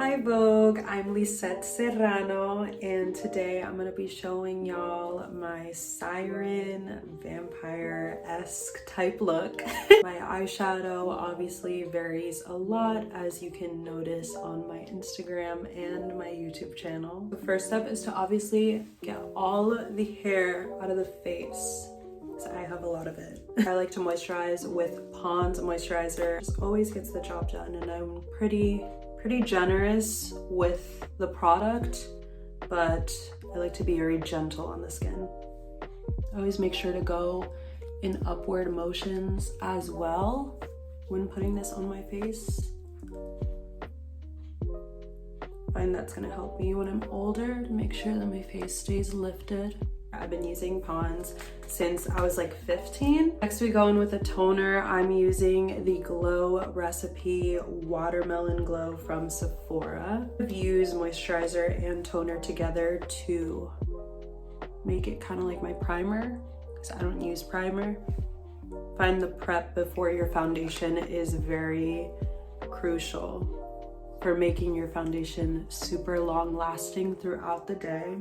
Hi Vogue, I'm Lisette Serrano, and today I'm gonna be showing y'all my Siren vampire-esque type look. My eyeshadow obviously varies a lot, as you can notice on my Instagram and my YouTube channel. The first step is to obviously get all the hair out of the face. So I have a lot of it. I like to moisturize with Pond's moisturizer. It always gets the job done, and I'm pretty generous with the product, but I like to be very gentle on the skin. I always make sure to go in upward motions as well when putting this on my face. I find that's gonna help me when I'm older to make sure that my face stays lifted. I've been using Pond's since I was like 15. Next we go in with a toner. I'm using the Glow Recipe Watermelon Glow from Sephora. I've used moisturizer and toner together to make it kind of like my primer, because I don't use primer. Find the prep before your foundation is very crucial for making your foundation super long lasting throughout the day.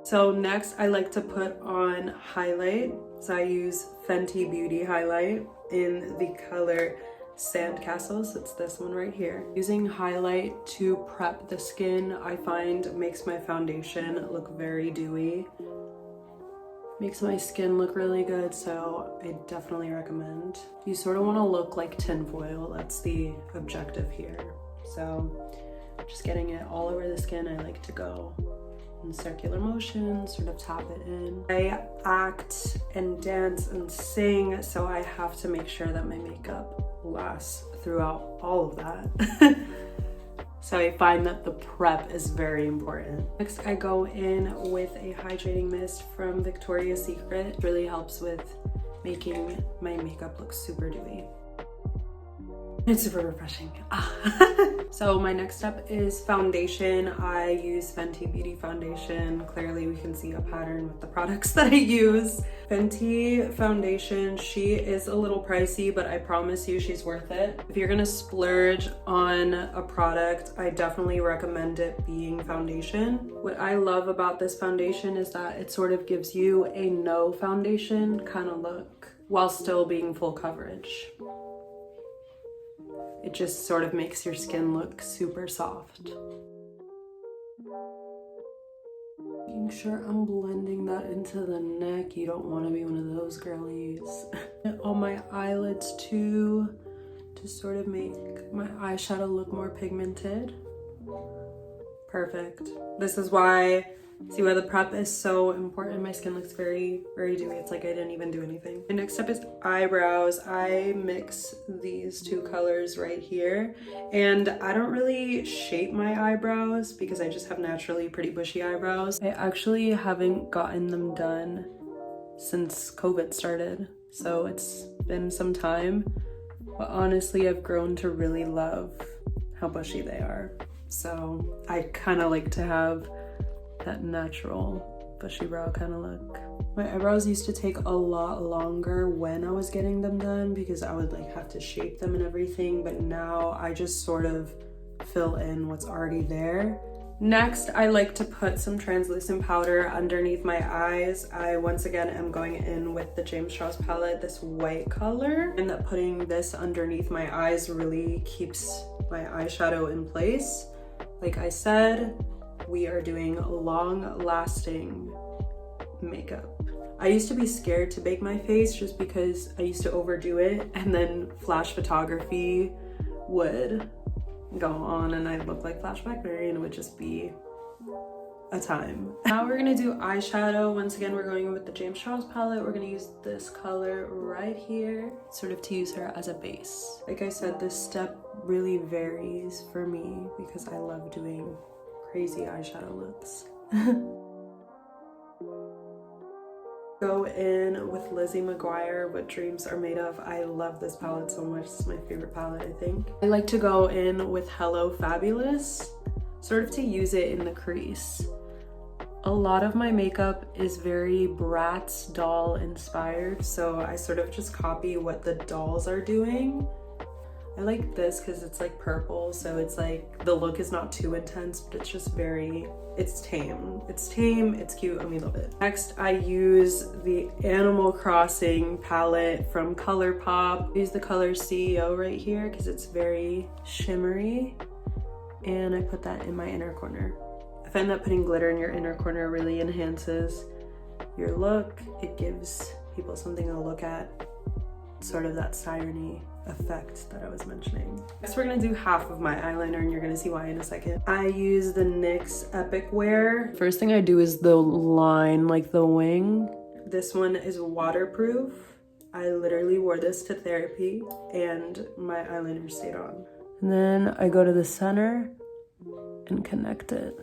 So next I like to put on highlight. So I use Fenty Beauty highlight in the color Sandcastle, so it's this one right here. Using highlight to prep the skin, I find makes my foundation look very dewy. Makes my skin look really good, so I definitely recommend. You sort of want to look like tinfoil, that's the objective here. So just getting it all over the skin, I like to go in circular motion, sort of tap it in. I act and dance and sing, so I have to make sure that my makeup lasts throughout all of that. So I find that the prep is very important. Next, I go in with a hydrating mist from Victoria's Secret. It really helps with making my makeup look super dewy. It's super refreshing. So my next step is foundation. I use Fenty Beauty foundation. Clearly we can see a pattern with the products that I use. Fenty foundation, she is a little pricey, but I promise you she's worth it. If you're gonna splurge on a product, I definitely recommend it being foundation. What I love about this foundation is that it sort of gives you a no foundation kind of look while still being full coverage. It just sort of makes your skin look super soft. Making sure I'm blending that into the neck. You don't want to be one of those girlies. On my eyelids too, to sort of make my eyeshadow look more pigmented. Perfect. This is why, see why the prep is so important. My skin looks very dewy. It's like I didn't even do anything. My next step is eyebrows. I mix these two colors right here, and I don't really shape my eyebrows because I just have naturally pretty bushy eyebrows. I actually haven't gotten them done since COVID started, so it's been some time, but honestly I've grown to really love how bushy they are. So I kind of like to have that natural bushy brow kind of look. My eyebrows used to take a lot longer when I was getting them done because I would like have to shape them and everything, but now I just sort of fill in what's already there. Next, I like to put some translucent powder underneath my eyes. I once again am going in with the James Charles palette, this white color, and that putting this underneath my eyes really keeps my eyeshadow in place. Like I said, we are doing long-lasting makeup. I used to be scared to bake my face just because I used to overdo it, and then flash photography would go on and I'd look like Flashback Mary and it would just be a time. Now we're gonna do eyeshadow. Once again, we're going with the James Charles palette. We're gonna use this color right here, sort of to use her as a base. Like I said, this step really varies for me because I love doing crazy eyeshadow looks. Go in with Lizzie McGuire, What Dreams Are Made Of. I love this palette so much. It's my favorite palette, I think. I like to go in with Hello Fabulous, sort of to use it in the crease. A lot of my makeup is very Bratz doll inspired, so I sort of just copy what the dolls are doing. I like this because it's like purple, so it's like the look is not too intense, but it's just very, it's tame. It's tame, it's cute, and we love it. Next, I use the Animal Crossing palette from ColourPop. I use the color CEO right here because it's very shimmery, and I put that in my inner corner. I find that putting glitter in your inner corner really enhances your look. It gives people something to look at, sort of that siren-y effect that I was mentioning. Next, we're gonna do half of my eyeliner, and you're gonna see why in a second. I use the NYX Epic Wear. First thing I do is the line, like the wing. This one is waterproof. I literally wore this to therapy, and my eyeliner stayed on. And then I go to the center and connect it.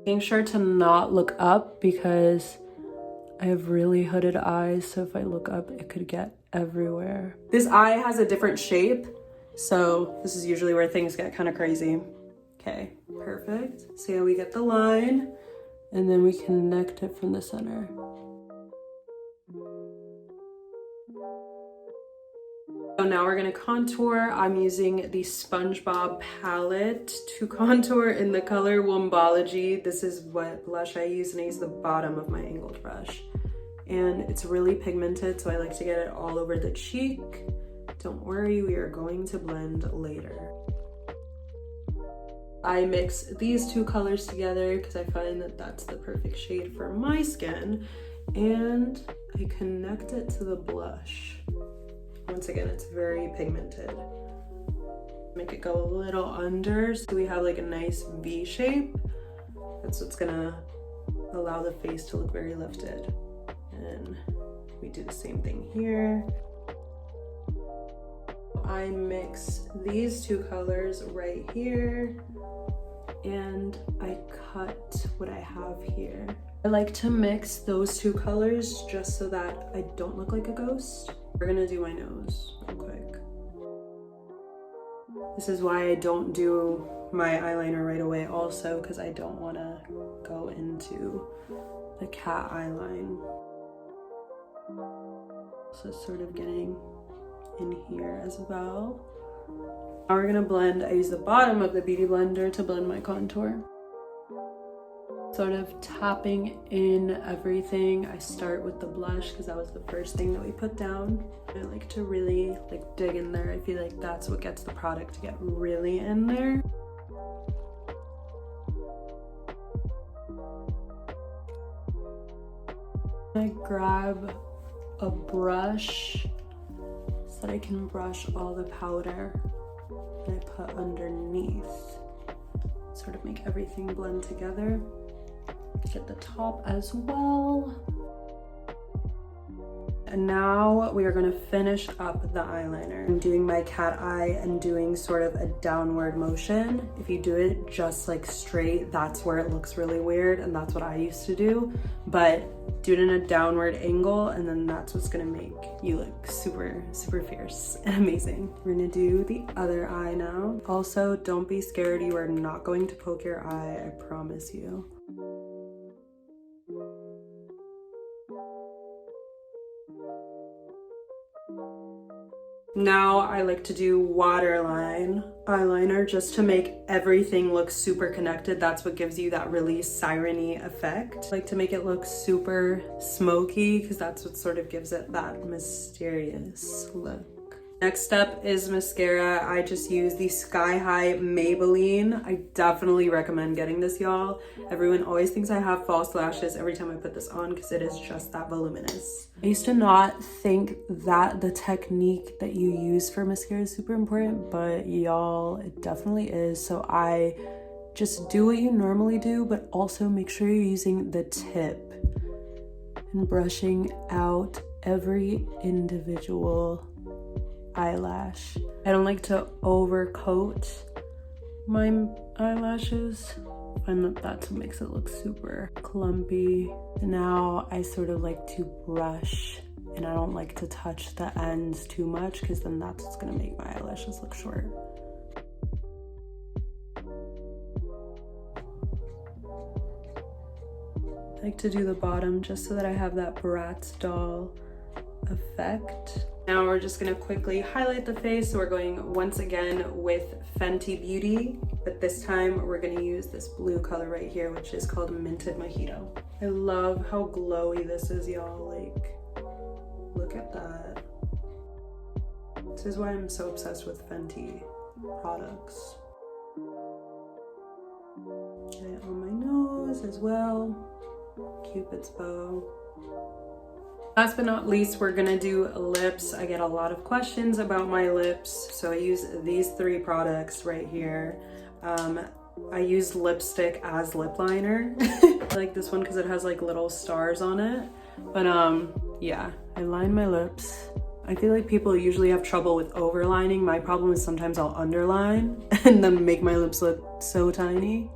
Making sure to not look up because I have really hooded eyes, so if I look up, it could get everywhere. This eye has a different shape, so this is usually where things get kind of crazy. Okay, perfect. So yeah, we get the line, and then we connect it from the center. So now we're gonna contour. I'm using the SpongeBob palette to contour in the color Wombology. This is what blush I use, and I use the bottom of my angled brush. And it's really pigmented, so I like to get it all over the cheek. Don't worry, we are going to blend later. I mix these two colors together because I find that that's the perfect shade for my skin. And I connect it to the blush. Once again, it's very pigmented. Make it go a little under so we have like a nice V shape. That's what's gonna allow the face to look very lifted. And we do the same thing here. I mix these two colors right here, and I cut what I have here. I like to mix those two colors just so that I don't look like a ghost. We're gonna do my nose real quick. This is why I don't do my eyeliner right away also, because I don't want to go into the cat eye line. So sort of getting in here as well. Now we're gonna blend. I use the bottom of the Beauty Blender to blend my contour. Sort of tapping in everything. I start with the blush because that was the first thing that we put down. I like to really like dig in there. I feel like that's what gets the product to get really in there. I grab a brush so that I can brush all the powder that I put underneath. Sort of make everything blend together. Get the top as well. And now we are going to finish up the eyeliner. I'm doing my cat eye and doing sort of a downward motion. If you do it just like straight, that's where it looks really weird, and that's what I used to do. But do it in a downward angle, and then that's what's going to make you look super, super fierce and amazing. We're going to do the other eye now. Also, don't be scared. You are not going to poke your eye, I promise you. Now I like to do waterline eyeliner just to make everything look super connected. That's what gives you that really siren-y effect. I like to make it look super smoky because that's what sort of gives it that mysterious look. Next step is mascara. I just use the Sky High Maybelline. I definitely recommend getting this, y'all. Everyone always thinks I have false lashes every time I put this on because it is just that voluminous. I used to not think that the technique that you use for mascara is super important, but y'all, it definitely is. So I just do what you normally do, but also make sure you're using the tip and brushing out every individual eyelash. I don't like to overcoat my eyelashes. I find that that's what makes it look super clumpy. Now I sort of like to brush, and I don't like to touch the ends too much because then that's what's gonna make my eyelashes look short. I like to do the bottom just so that I have that Bratz doll effect. Now we're just gonna quickly highlight the face. So we're going once again with Fenty Beauty, but this time we're gonna use this blue color right here, which is called Minted Mojito. I love how glowy this is, y'all. Like, look at that. This is why I'm so obsessed with Fenty products. Get it on my nose as well. Cupid's bow. Last but not least, we're gonna do lips. I get a lot of questions about my lips, so I use these 3 products right here. I use lipstick as lip liner. I like this one because it has like little stars on it. But yeah, I line my lips. I feel like people usually have trouble with overlining. My problem is sometimes I'll underline and then make my lips look so tiny.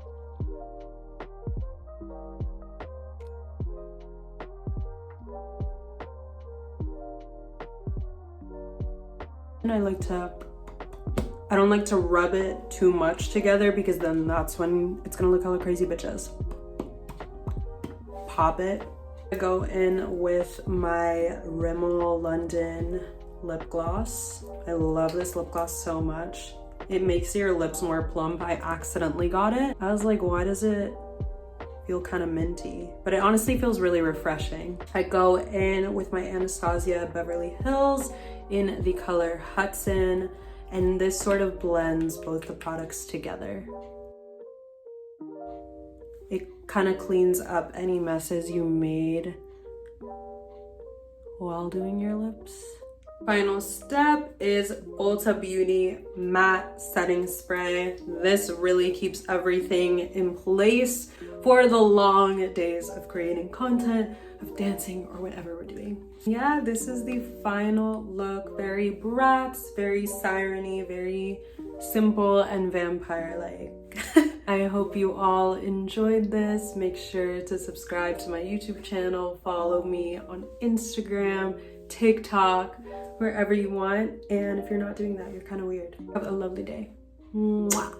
And I don't like to rub it too much together because then that's when it's gonna look hella crazy, but just pop it. I go in with my Rimmel London lip gloss. I love this lip gloss so much. It makes your lips more plump. I accidentally got it. I was like, why does it feel kind of minty? But it honestly feels really refreshing. I go in with my Anastasia Beverly Hills in the color Hudson, and this sort of blends both the products together. It kind of cleans up any messes you made while doing your lips. Final step is Ulta Beauty Matte Setting Spray. This really keeps everything in place for the long days of creating content, of dancing, or whatever we're doing. Yeah, this is the final look. Very Bratz, very Siren-y, very simple and vampire-like. I hope you all enjoyed this. Make sure to subscribe to my YouTube channel, follow me on Instagram, TikTok, wherever you want. And if you're not doing that, you're kind of weird. Have a lovely day. Mwah.